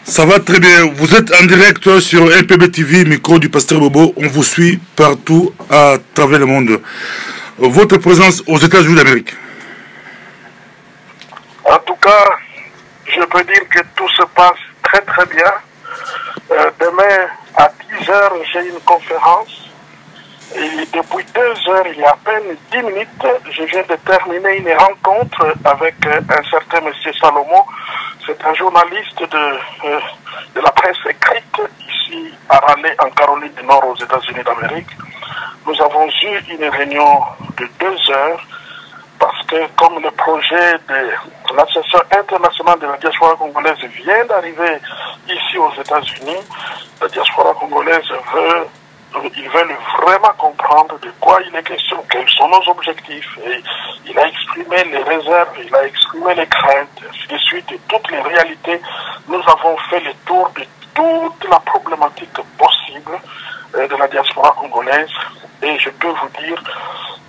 Ça va très bien. Vous êtes en direct sur LPB TV, micro du Pasteur Bobo. On vous suit partout à travers le monde. Votre présence aux États-Unis d'Amérique. En tout cas, je peux dire que tout se passe très très bien. Demain à 10h, j'ai une conférence. Et depuis 2 heures, il y a à peine 10 minutes, je viens de terminer une rencontre avec un certain monsieur Salomon. C'est un journaliste de la presse écrite ici à Raleigh, en Caroline du Nord, aux États-Unis d'Amérique. Nous avons eu une réunion de 2 heures parce que comme le projet de l'Association internationale de la diaspora congolaise vient d'arriver ici aux États-Unis, la diaspora congolaise ils veulent vraiment comprendre de quoi il est question, quels sont nos objectifs. Et il a exprimé les réserves, il a exprimé les craintes, ainsi de suite, et toutes les réalités. Nous avons fait le tour de toute la problématique possible de la diaspora congolaise. Et je peux vous dire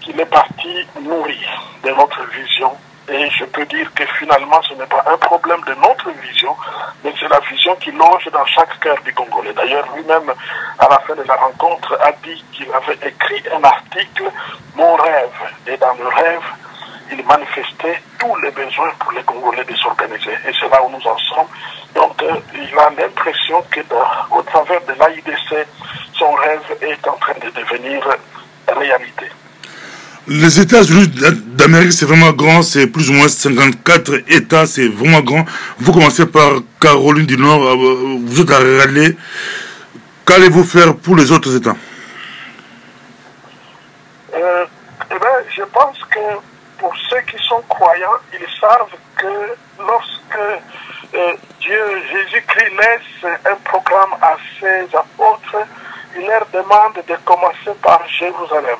qu'il est parti nourri de notre vision. Et je peux dire que finalement, ce n'est pas un problème de notre vision, mais c'est la vision qui loge dans chaque cœur du Congolais. D'ailleurs, lui-même, à la fin de la rencontre, a dit qu'il avait écrit un article, Mon rêve. Et dans le rêve, il manifestait tous les besoins pour les Congolais de s'organiser. Et c'est là où nous en sommes. Donc, il a l'impression que au travers de l'AIDC, son rêve est en train de devenir réalité. Les États-Unis d'Amérique, c'est vraiment grand, c'est plus ou moins 54 États, c'est vraiment grand. Vous commencez par Caroline du Nord, vous êtes à Raleigh. Qu'allez-vous faire pour les autres États? Je pense que pour ceux qui sont croyants, ils savent que lorsque Dieu, Jésus-Christ laisse un programme à ses apôtres, il leur demande de commencer par Jérusalem.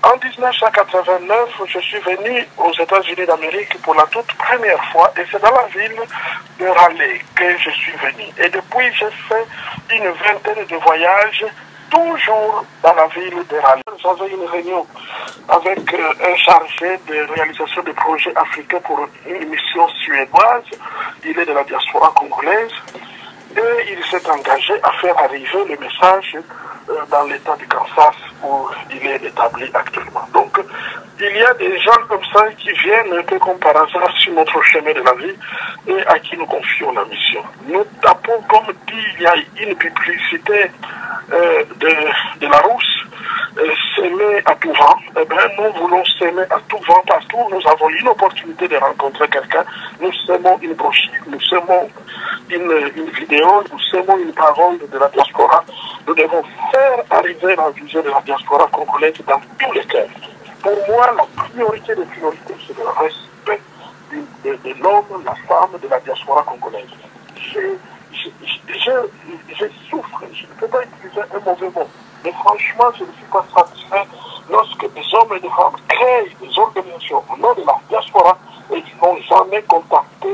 En 1989, je suis venu aux États-Unis d'Amérique pour la toute première fois et c'est dans la ville de Raleigh que je suis venu. Et depuis, j'ai fait une vingtaine de voyages, toujours dans la ville de Raleigh. J'avais une réunion avec un chargé de réalisation de projets africains pour une mission suédoise. Il est de la diaspora congolaise et il s'est engagé à faire arriver le message dans l'état du Kansas où il est établi actuellement. Donc, il y a des gens comme ça qui viennent un peu comme par hasard sur notre chemin de la vie et à qui nous confions la mission. Nous tapons, comme dit, il y a une publicité de la Rousse, s'aimer à tout vent. Eh bien, nous voulons s'aimer à tout vent partout. Nous avons une opportunité de rencontrer quelqu'un. Nous semons une brochure, nous semons une vidéo, nous semons une parole de la diaspora. Nous devons faire arriver la vision de la diaspora congolaise dans tous les cœurs. Pour moi, la priorité des priorités, c'est le respect de l'homme, la femme, de la diaspora congolaise. Je souffre, je ne peux pas utiliser un mauvais mot, mais franchement, je ne suis pas satisfait lorsque des hommes et des femmes créent des organisations au nom de la diaspora et qui n'ont jamais contacté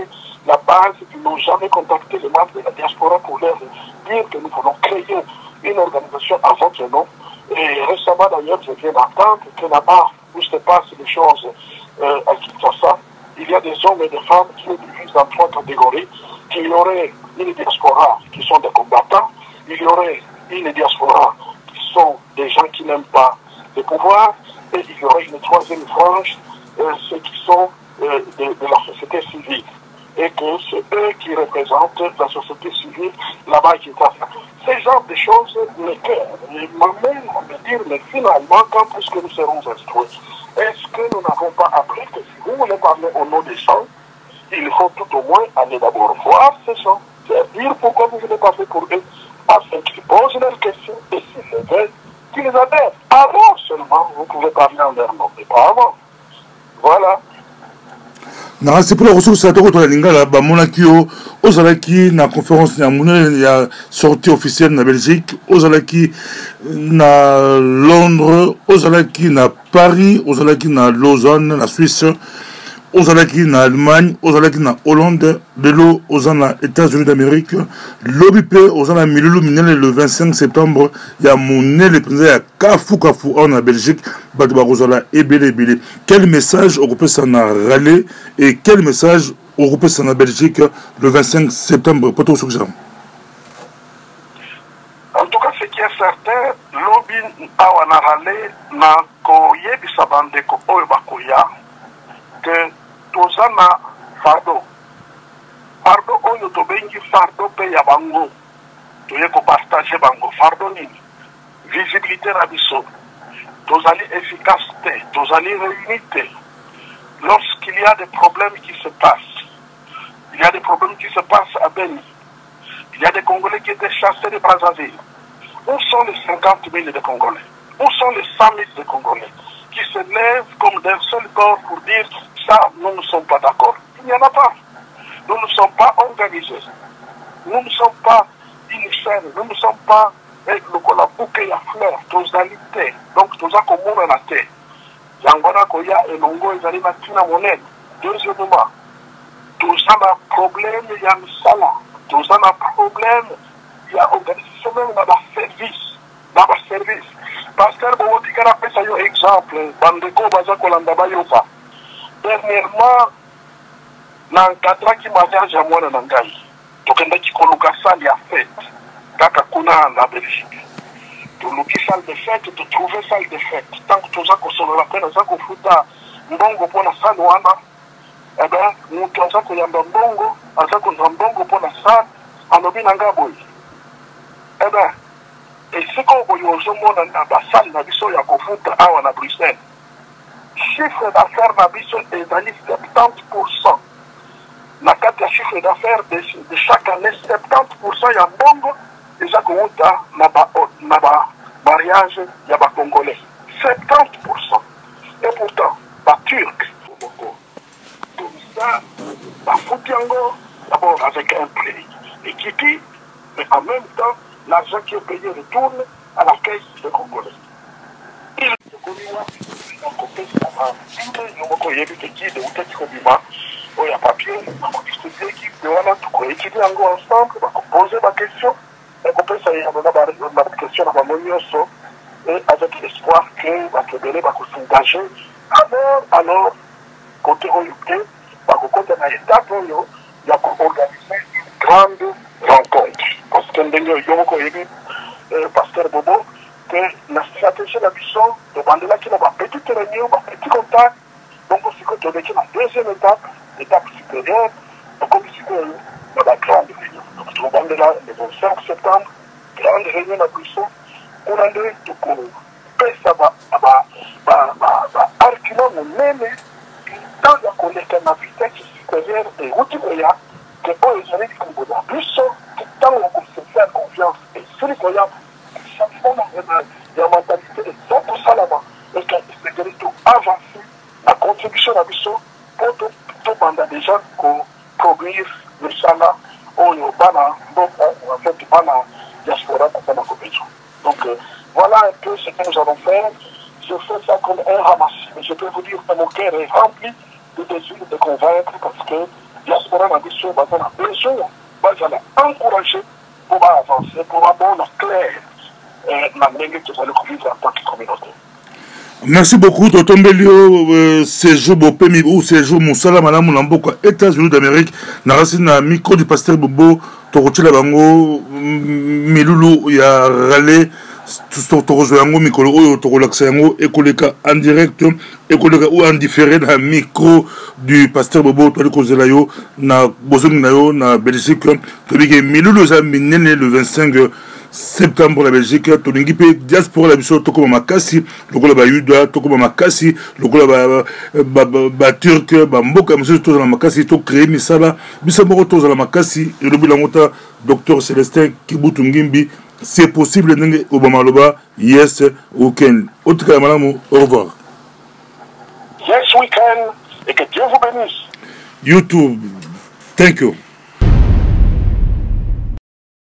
la base, qui n'ont jamais contacté les membres de la diaspora pour leur dire que nous voulons créer une organisation à votre nom. Et récemment d'ailleurs, je viens d'entendre que là-bas, où se passent les choses à Kinshasa, il y a des hommes et des femmes qui sont divisés dans 3 catégories, qu'il y aurait une diaspora qui sont des combattants, il y aurait une diaspora qui sont des gens qui n'aiment pas le pouvoir, et il y aurait une 3e frange, ceux qui sont de la société civile. Et que c'est eux qui représentent la société civile là-bas à Kinshasa. Ces genres de choses m'amènent à me dire, mais finalement, quand est-ce que nous serons instruits? Est-ce que nous n'avons pas appris que si vous voulez parler au nom des gens, il faut tout au moins aller d'abord voir ces gens, leur dire pourquoi vous voulez passer pour eux, afin qu'ils posent leurs questions, et si c'est vrai, qu'ils adhèrent. Avant seulement, vous pouvez parler en leur nom, mais pas avant. Voilà. C'est pour la ressource à la lingala bamonaki ozalaki na conférence na monene ya sortie officielle na Belgique, ozalaki na Londres, ozalaki na Paris, ozalaki na Lausanne na Suisse, ozalaki na Allemagne, ozalaki na Hollande, lelo ozana États-Unis d'Amérique, l'OBP ozana milulu minele le 25 septembre ya monene président ya kafu en Belgique, bato ba ozala ebele ebele. Quel message au groupe ça na Raleigh et quel message Europe en Belgique le 25 septembre. Pas trop suggérant. En tout cas, ce qui est certain, lobby awanarale na koyebisa bandeko oyo bakoya que tozana fardo. Fardo oyo tobengi fardo pe ya bango. Toye ko partager bango. Fardo nini? Visibilité na biso. Tozali efficacité, tozali réunité. Lorsqu'il y a des problèmes qui se passent, il y a des problèmes qui se passent à Beni. Il y a des Congolais qui étaient chassés de Brazzaville. Où sont les 50 000 de Congolais? Où sont les 100 000 de Congolais qui se lèvent comme d'un seul corps pour dire ça, nous ne sommes pas d'accord? Il n'y en a pas. Nous ne sommes pas organisés. Nous ne sommes pas initiés. Nous ne sommes pas le bouquet à fleurs, totalité. Donc, tout ça comme on a été. Yangwana Koya et Longo, ils allaient mettre une monnaie. Deuxièmement, tout ça a problème, il y a Misala. Tout ça a problème, il y a organisation même dans le service. Dans le service. Parce que bon, on dit qu'on appelle ça un exemple. Bandeko, Baza Kolanda Bayopa. Dernièrement, dans le cadre qui mariage à moi dans Nangaï, donc on a dit qu'on a salle à fête. Kakakuna en Belgique. Pour nous qui salle de fête, de trouver salle de fête. Tant que tout ça qu'on se rappelle, ça qu'on fout à Mbongo pour la salle wana, eh bien, nous tout ça qu'on y a Mbongo, ça qu'on a Mbongo pour la salle, en obi nangaboy. Eh bien, et ce qu'on voit au monde dans la salle, na biso ya qu'on fout à Bruxelles. Chiffre d'affaires na biso est dans 70%. Na carte de chiffre d'affaires de chaque année, 70% ya Mbongo. Et ça commence à mariage, il y a des Congolais. 70%. Et pourtant, les Turcs, comme ça, la Foutiango, d'abord avec un prix équité, mais en même temps, l'argent qui est payé retourne à la caisse des Congolais. Il est connu, il y a un côté, il y a papier, il y a équipe de Wana, tout équiper ensemble, on va poser ma question. Et ça y a une question à et avec l'espoir que les va s'engager. Alors, côté Oyuké, côté de l'étape, il y a organiser une grande rencontre. Parce que le pasteur Bobo, que la stratégie de la mission, de Bandela qui a une petite réunion, un petit contact, donc aussi que tu as la deuxième étape, l'étape supérieure, donc aussi que la grande réunion. Donc, tu vas là le 25 septembre, grande réunion à Bruxelles, on a dit que ça va argument même dans la collecte de la vitesse supérieure et Outikoya, que eux, ils ont dit qu'on va Bruxelles, tant qu'on se fait confiance et celui qu'on a, il y a une mentalité de 100% là-bas, et que c'est de tout avancer la contribution à Bruxelles pour tout le monde déjà pour produire le salaire. Donc voilà un peu ce que nous allons faire. Je fais ça comme un ramassis. Mais je peux vous dire que mon cœur est rempli de désir de convaincre parce que Diaspora a besoin de encourager pour avancer, pour avoir la claire la manière que vous allez vivre en tant que communauté. Merci beaucoup, Tonton Belio, Séjour Bopemi ou Séjour Moussala, Madame Moulamboka, États-Unis d'Amérique, Narasina, micro du pasteur Bobo, Torochila Bango, Milulu, ya Rale, Torozo Yango, Mikolo, Torolaxa Yango, Ekoleka en direct, Ekoleka ou en différé, na micro du pasteur Bobo, Toliko Zelayo, na Bozong Nayo, na Belgique, Tobige Milulu, Zaminene, le 25 septembre la Belgique, tolingi pe diaspora la biso toko makasi, lokola ba Yuda, toko makasi, lokola ba Turc, ba mboka monsieur to la makasi to créer misala, bisa moko to la makasi, et le bilangota docteur Célestin Kibutu Ngimbi, c'est possible ndenge Obama loba, yes we can. Autre madame, au revoir. Yes we can, et que Dieu vous bénisse. YouTube, thank you.